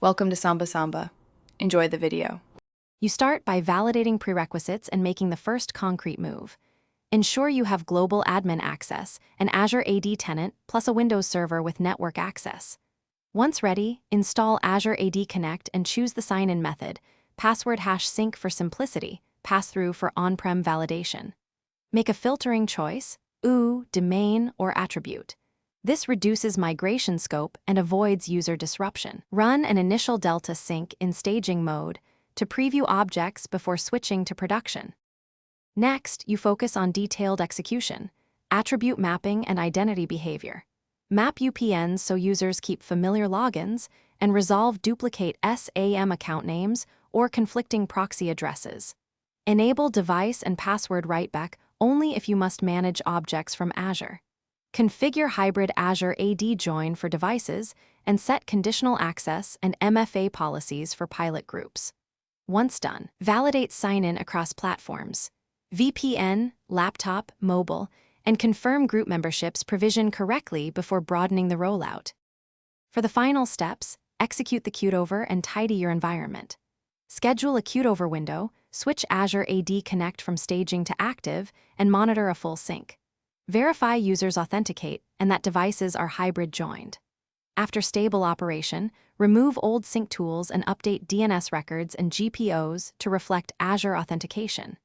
Welcome to Samba Samba. Enjoy the video. You start by validating prerequisites and making the first concrete move. Ensure you have global admin access, an Azure AD tenant, plus a Windows server with network access. Once ready, install Azure AD Connect and choose the sign-in method, password hash sync for simplicity, pass-through for on-prem validation. Make a filtering choice, domain, or attribute. This reduces migration scope and avoids user disruption. Run an initial Delta sync in staging mode to preview objects before switching to production. Next, you focus on detailed execution, attribute mapping, and identity behavior. Map UPNs so users keep familiar logins and resolve duplicate SAM account names or conflicting proxy addresses. Enable device and password writeback only if you must manage objects from Azure. Configure hybrid Azure AD join for devices and set conditional access and MFA policies for pilot groups. Once done, validate sign-in across platforms, VPN, laptop, mobile, and confirm group memberships provision correctly before broadening the rollout. For the final steps, execute the cutover and tidy your environment. Schedule a cutover window, switch Azure AD Connect from staging to active, and monitor a full sync. Verify users authenticate and that devices are hybrid joined. After stable operation, remove old sync tools and update DNS records and GPOs to reflect Azure authentication.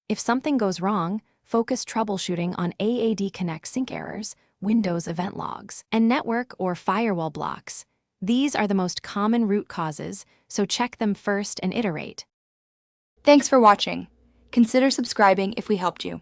If something goes wrong, focus troubleshooting on AAD Connect sync errors, Windows event logs, and network or firewall blocks. These are the most common root causes, so check them first and iterate. Thanks for watching. Consider subscribing if we helped you.